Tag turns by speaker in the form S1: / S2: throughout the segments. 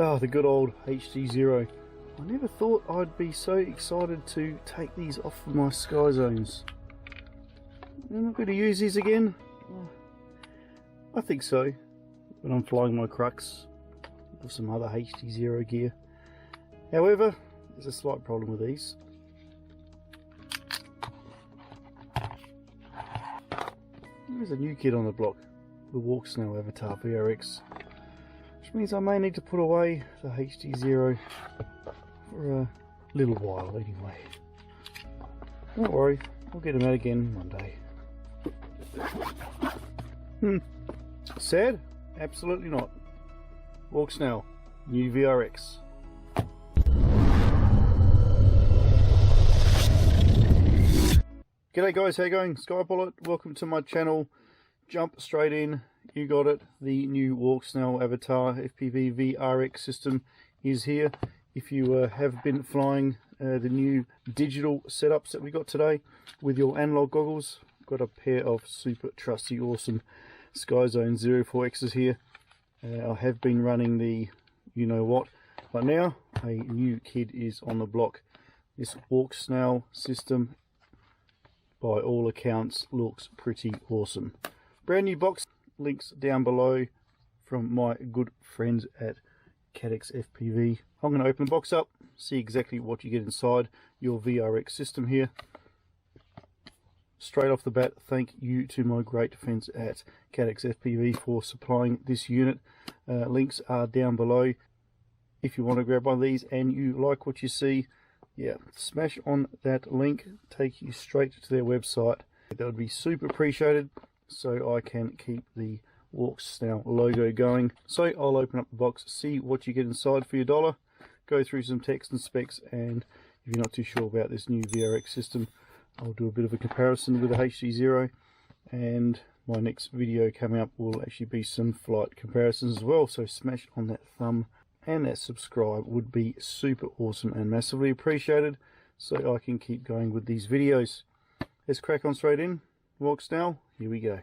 S1: Oh, the good old HD0. I never thought I'd be so excited to take these off of my Sky Zones. I'm not going to use these again. I think so, when I'm flying my Crux with some other HD0 gear. However, there's a slight problem with these. There's a new kid on the block, the Walksnail AVATAR VRX, which means I may need to put away the HD0 for a little while anyway. Don't worry, I'll get them out again one day. Sad? Absolutely not. Walksnail, new VRX. G'day guys, how you going? Skybullet, welcome to my channel. Jump straight in, you got it. The new Walksnail AVATAR FPV VRX system is here. If you have been flying the new digital setups that we got today with your analog goggles, got a pair of super trusty, awesome Skyzone 04Xs here. I have been running the you know what, but now a new kid is on the block. This Walksnail system, by all accounts, looks pretty awesome. Brand new box, links down below from my good friends at CADDX FPV. I'm going to open the box up, see exactly what you get inside your VRX system here. Straight off the bat, thank you to my great friends at CADDX FPV for supplying this unit. Links are down below. If you want to grab one of these and you like what you see, yeah, smash on that link, take you straight to their website. That would be super appreciated, so I can keep the Walksnail logo going. So I'll open up the box, see what you get inside for your dollar, go through some text and specs, and if you're not too sure about this new VRX system, I'll do a bit of a comparison with the HD0, and my next video coming up will actually be some flight comparisons as well. So smash on that thumb and that subscribe would be super awesome and massively appreciated, so I can keep going with these videos. Let's crack on straight in. Walksnail, here we go.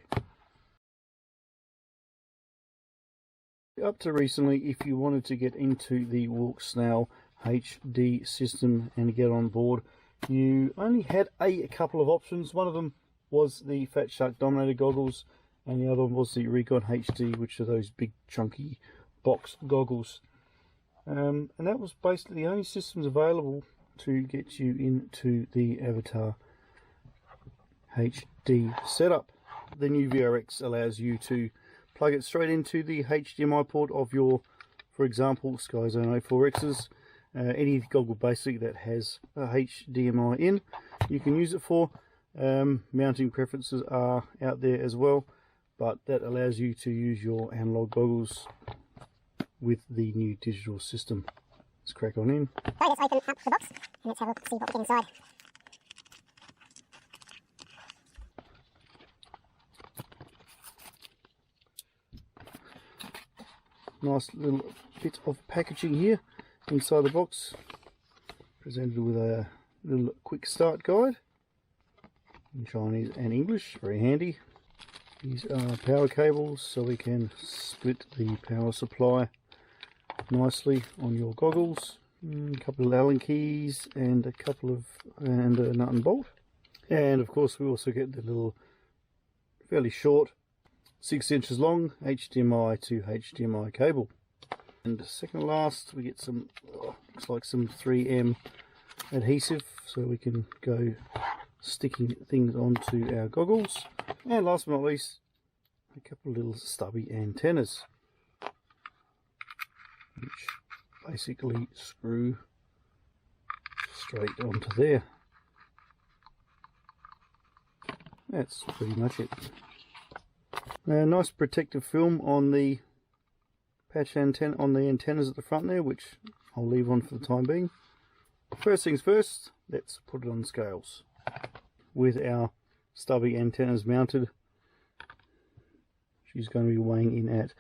S1: Up to recently, if you wanted to get into the Walksnail HD system and get on board, you only had a couple of options. One of them was the Fat Shark Dominator goggles, and the other one was the Recon HD, which are those big chunky box goggles. And that was basically the only systems available to get you into the AVATAR HD setup. The new VRX allows you to plug it straight into the HDMI port of your, for example, Skyzone 04Xs. Any goggle basically that has a HDMI in, you can use it for. Mounting preferences are out there as well, but that allows you to use your analog goggles with the new digital system. Let's crack on in.
S2: So let's open up the box and let's have a look, see what we get inside.
S1: Nice little bit of packaging here inside the box, presented with a little quick start guide in Chinese and English, very handy. These are power cables, so we can split the power supply nicely on your goggles. A couple of Allen keys and a nut and bolt, and of course we also get the little fairly short 6 inches long HDMI to HDMI cable. And second to last, we get some looks like some 3M adhesive, so we can go sticking things onto our goggles. And last but not least, a couple of little stubby antennas, which basically screw straight onto there. That's pretty much it. Nice protective film on the patch antenna, on the antennas at the front there, which I'll leave on for the time being. First things first, let's put it on scales. With our stubby antennas mounted, she's going to be weighing in at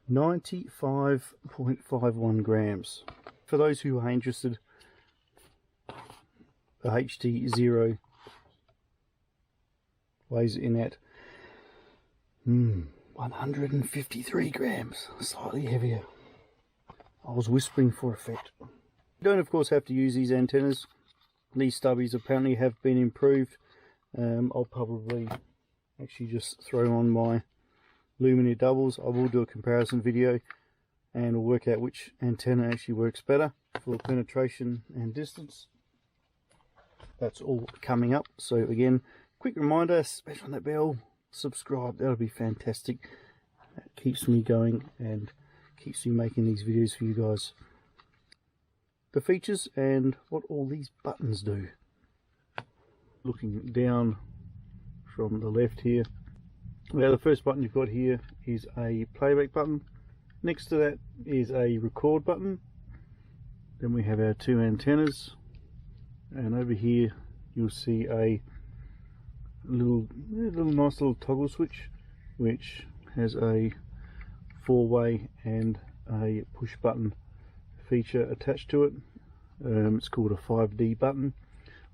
S1: 95.51 grams. For those who are interested, the HD0 weighs in at 153 grams, slightly heavier. I was whispering for effect. You don't of course have to use these antennas. These stubbies apparently have been improved. I'll probably actually just throw on my Lumineer doubles. I will do a comparison video and we'll work out which antenna actually works better for penetration and distance. That's all coming up. So again, quick reminder, smash on that bell, subscribe, that'll be fantastic. That keeps me going and keeps me making these videos for you guys. The features and what all these buttons do. Looking down from the left here, now the first button you've got here is a playback button. Next to that is a record button. Then we have our two antennas, and over here you'll see a little nice little toggle switch which has a 4-way and a push button feature attached to it. It's called a 5D button.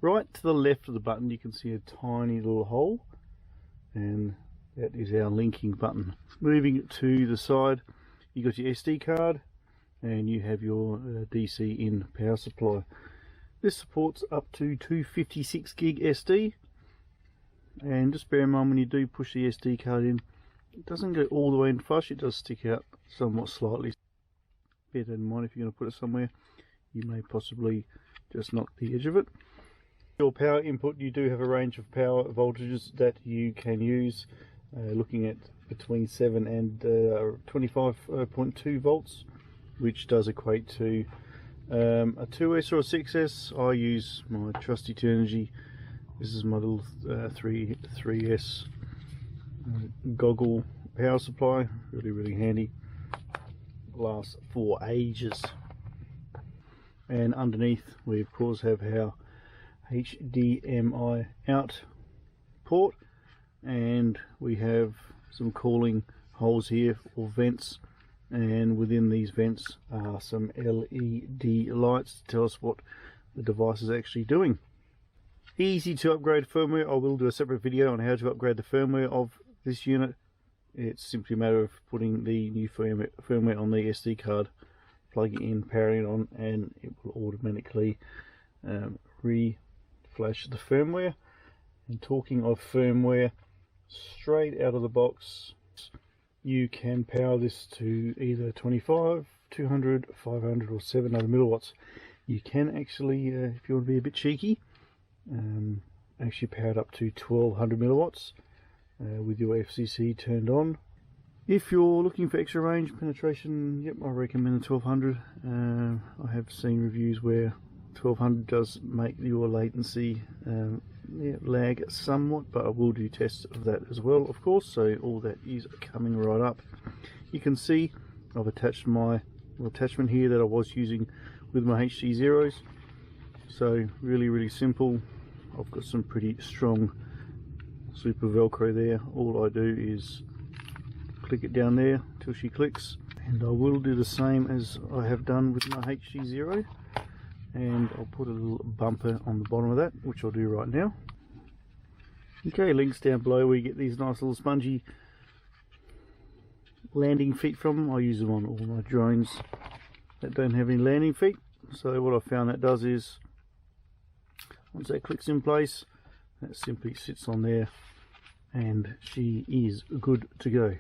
S1: Right to the left of the button you can see a tiny little hole, and that is our linking button. Moving to the side, you got your SD card and you have your DC in power supply. This supports up to 256 gig SD, and just bear in mind when you do push the SD card in, it doesn't go all the way in flush, it does stick out somewhat slightly. Bear that in mind if you're going to put it somewhere, you may possibly just knock the edge of it. Your power input, you do have a range of power voltages that you can use, looking at between 7 and 25.2 volts, which does equate to a 2S or a 6S. I use my trusty Turnigy. This is my little 3S goggle power supply, really handy, lasts for ages. And underneath we of course have our HDMI out port, and we have some cooling holes here or vents, and within these vents are some LED lights to tell us what the device is actually doing. Easy to upgrade firmware. I will do a separate video on how to upgrade the firmware of this unit. It's simply a matter of putting the new firmware on the SD card, plug it in, powering it on, and it will automatically re-flash the firmware. And talking of firmware, straight out of the box you can power this to either 25, 200, 500 or 700 milliwatts. You can actually, if you want to be a bit cheeky, actually power it up to 1200 milliwatts with your FCC turned on. If you're looking for extra range penetration, yep, I recommend the 1200. I have seen reviews where 1200 does make your latency lag somewhat, but I will do tests of that as well, of course, so all that is coming right up. You can see I've attached my attachment here that I was using with my HD Zeros, so really simple. I've got some pretty strong super velcro there. All I do is click it down there till she clicks, and I will do the same as I have done with my HD Zero, and I'll put a little bumper on the bottom of that, which I'll do right now. Okay, links down below where you get these nice little spongy landing feet from. I use them on all my drones that don't have any landing feet. So what I found that does is, once that clicks in place, that simply sits on there and she is good to go.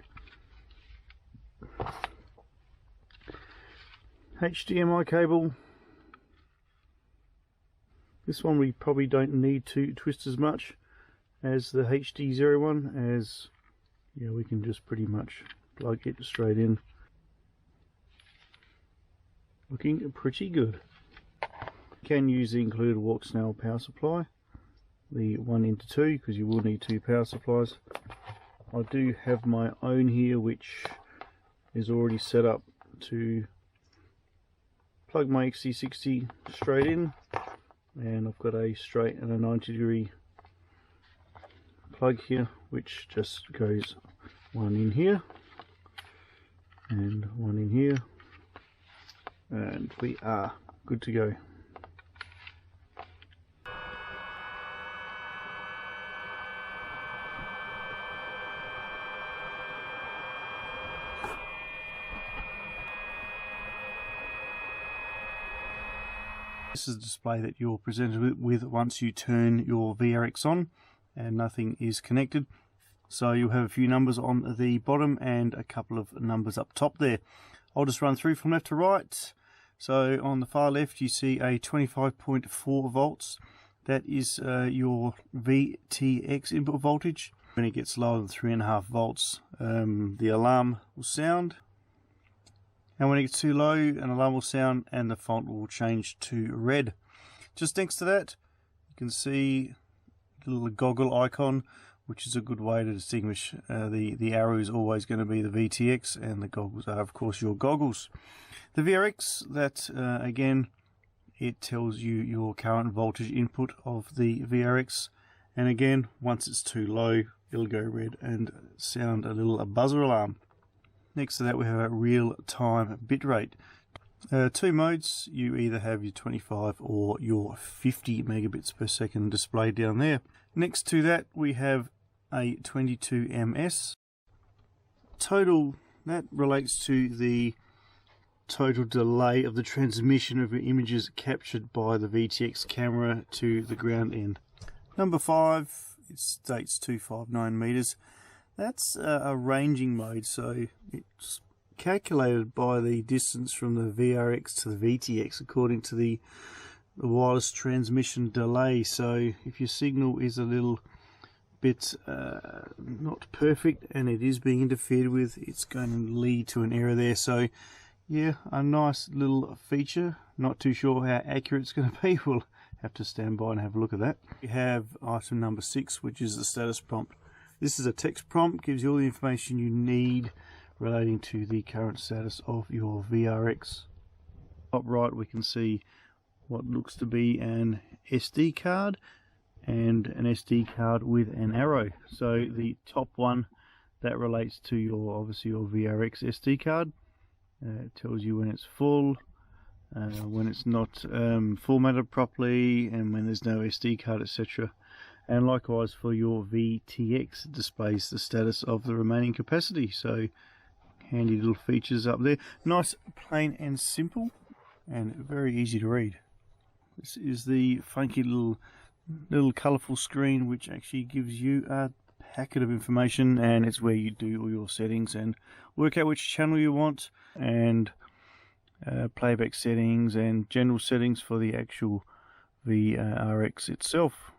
S1: HDMI cable. This one we probably don't need to twist as much as the HD0 one, as yeah, we can just pretty much plug it straight in. Looking pretty good. You can use the included Walksnail power supply, the 1:2, because you will need two power supplies. I do have my own here which is already set up to plug my XT60 straight in, and I've got a straight and a 90-degree plug here which just goes one in here and one in here, and we are good to go. This is a display that you're presented with once you turn your VRX on and nothing is connected. So you'll have a few numbers on the bottom and a couple of numbers up top there. I'll just run through from left to right. So on the far left you see a 25.4 volts. That is your VTX input voltage. When it gets lower than 3.5 volts, the alarm will sound. And when it gets too low, an alarm will sound and the font will change to red. Just next to that, you can see the little goggle icon, which is a good way to distinguish. The arrow is always going to be the VTX, and the goggles are, of course, your goggles. The VRX, that again, it tells you your current voltage input of the VRX. And again, once it's too low, it'll go red and sound a little buzzer alarm. Next to that we have a real-time bitrate. Two modes, you either have your 25 or your 50 megabits per second displayed down there. Next to that we have a 22 ms. Total, that relates to the total delay of the transmission of your images captured by the VTX camera to the ground end. Number 5, it states 259 meters. That's a ranging mode, so it's calculated by the distance from the VRX to the VTX according to the wireless transmission delay. So if your signal is a little bit not perfect and it is being interfered with, it's going to lead to an error there. So yeah, a nice little feature. Not too sure how accurate it's going to be. We'll have to stand by and have a look at that. We have item number 6, which is the status prompt. This is a text prompt, gives you all the information you need relating to the current status of your VRX. Top right we can see what looks to be an SD card and an SD card with an arrow. So the top one, that relates to your, obviously, your VRX SD card. It tells you when it's full, when it's not formatted properly, and when there's no SD card, etc. And likewise for your VTX, it displays the status of the remaining capacity. So handy little features up there. Nice, plain and simple, and very easy to read. This is the funky little colourful screen, which actually gives you a packet of information, and it's where you do all your settings and work out which channel you want, and playback settings and general settings for the actual VRX itself.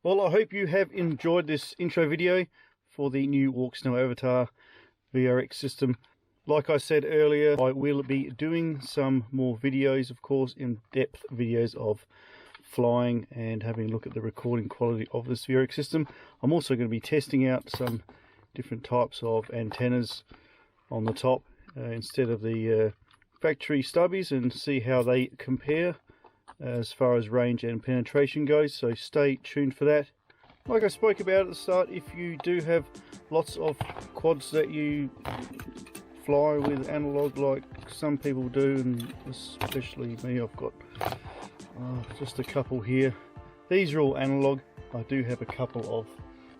S1: Well, I hope you have enjoyed this intro video for the new Walksnail AVATAR VRX system. Like I said earlier, I will be doing some more videos, of course, in-depth videos of flying and having a look at the recording quality of this VRX system. I'm also going to be testing out some different types of antennas on the top instead of the factory stubbies, and see how they compare as far as range and penetration goes. So stay tuned for that. Like I spoke about at the start, if you do have lots of quads that you fly with analog like some people do, and especially me, I've got just a couple here. These are all analog. I do have a couple of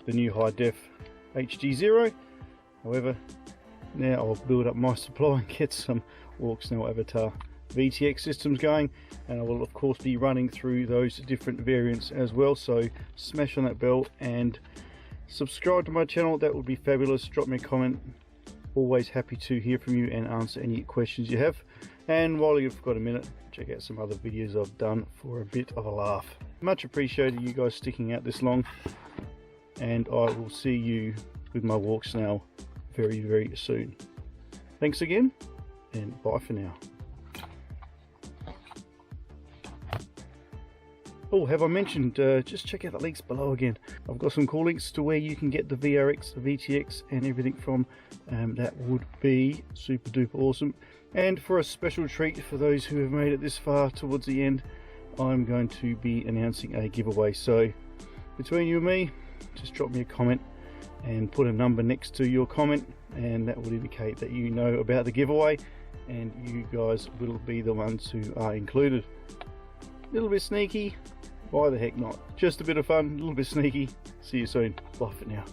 S1: the new high def HD0. However, now I'll build up my supply and get some Walksnail AVATAR VTX systems going, and I will of course be running through those different variants as well. So smash on that bell and subscribe to my channel, that would be fabulous. Drop me a comment, always happy to hear from you and answer any questions you have. And while you've got a minute, check out some other videos I've done for a bit of a laugh. Much appreciated you guys sticking out this long, and I will see you with my Walksnail very, very soon. Thanks again, and bye for now. Oh, have I mentioned, just check out the links below again. I've got some cool links to where you can get the VRX, the VTX and everything from. That would be super duper awesome. And for a special treat for those who have made it this far towards the end, I'm going to be announcing a giveaway. So between you and me, just drop me a comment and put a number next to your comment, and that will indicate that you know about the giveaway, and you guys will be the ones who are included. A little bit sneaky, why the heck not? Just a bit of fun, a little bit sneaky. See you soon. Bye for now.